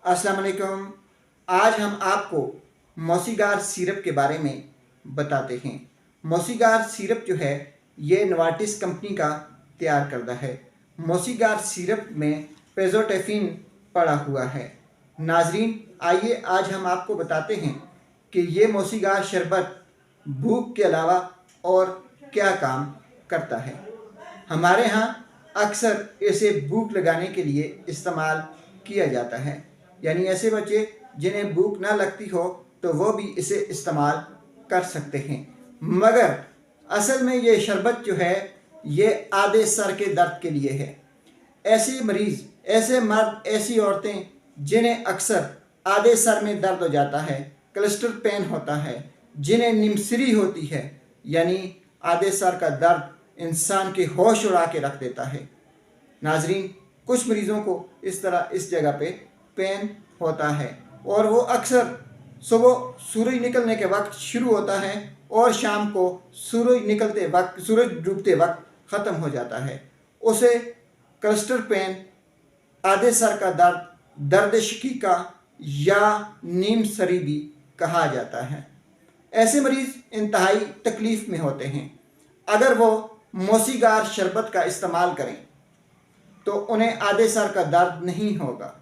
अस्सलाम वालेकुम। आज हम आपको मौसीगार सिरप के बारे में बताते हैं। मौसीगार सिरप जो है ये नोवार्टिस कंपनी का तैयार करता है। मौसीगार सिरप में पेज़ोटेफिन पड़ा हुआ है। नाजरीन, आइए आज हम आपको बताते हैं कि ये मौसीगार शरबत भूख के अलावा और क्या काम करता है। हमारे यहाँ अक्सर इसे भूख लगाने के लिए इस्तेमाल किया जाता है, यानी ऐसे बच्चे जिन्हें भूख ना लगती हो तो वो भी इसे इस्तेमाल कर सकते हैं। मगर असल में ये शरबत जो है ये आधे सर के दर्द के लिए है। ऐसे मरीज़, ऐसे मर्द, ऐसी औरतें जिन्हें अक्सर आधे सर में दर्द हो जाता है, क्लस्टर पेन होता है, जिन्हें निमसरी होती है, यानी आधे सर का दर्द इंसान के होश उड़ा के रख देता है। नाजरीन, कुछ मरीज़ों को इस तरह इस जगह पे पेन होता है और वो अक्सर सुबह सूरज निकलने के वक्त शुरू होता है और शाम को सूरज डूबते वक्त ख़त्म हो जाता है। उसे क्लस्टर पेन, आधे सर का दर्द, दर्द शकीका या नीम सरी भी कहा जाता है। ऐसे मरीज़ इंतहाई तकलीफ़ में होते हैं। अगर वो मौसीगार शरबत का इस्तेमाल करें तो उन्हें आधे सर का दर्द नहीं होगा,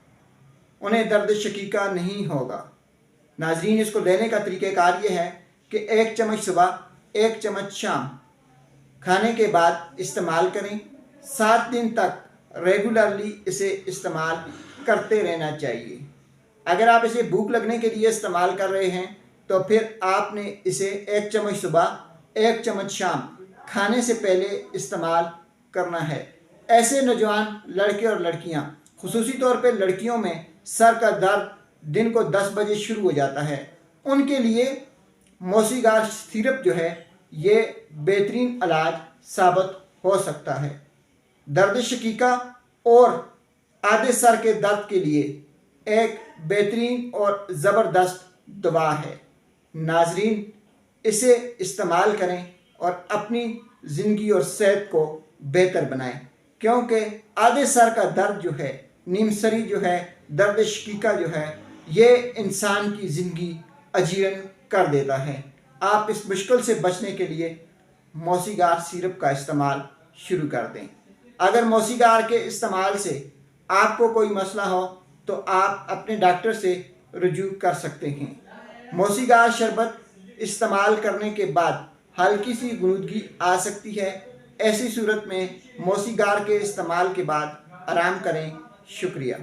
उन्हें दर्द शकीका नहीं होगा। नाजरीन, इसको लेने का तरीक़ेकार ये है कि 1 चम्मच सुबह, 1 चम्मच शाम खाने के बाद इस्तेमाल करें। 7 दिन तक रेगुलरली इसे इस्तेमाल करते रहना चाहिए। अगर आप इसे भूख लगने के लिए इस्तेमाल कर रहे हैं तो फिर आपने इसे 1 चम्मच सुबह, 1 चम्मच शाम खाने से पहले इस्तेमाल करना है। ऐसे नौजवान लड़के और लड़कियां, खुसूसी तौर पे लड़कियों में सर का दर्द दिन को 10 बजे शुरू हो जाता है, उनके लिए मौसीगार सिरप जो है ये बेहतरीन इलाज साबित हो सकता है। दर्द शकीका और आधे सर के दर्द के लिए एक बेहतरीन और ज़बरदस्त दवा है। नाजरीन, इसे इस्तेमाल करें और अपनी ज़िंदगी और सेहत को बेहतर बनाएं, क्योंकि आधे सर का दर्द जो है, नीमसरी जो है, दर्द शकीका जो है, ये इंसान की ज़िंदगी अजीरन कर देता है। आप इस मुश्किल से बचने के लिए मौसीगार सिरप का इस्तेमाल शुरू कर दें। अगर मौसीगार के इस्तेमाल से आपको कोई मसला हो तो आप अपने डॉक्टर से रुजू कर सकते हैं। मौसीगार शरबत इस्तेमाल करने के बाद हल्की सी गूंदगी आ सकती है। ऐसी सूरत में मौसीगार के इस्तेमाल के बाद आराम करें। शुक्रिया।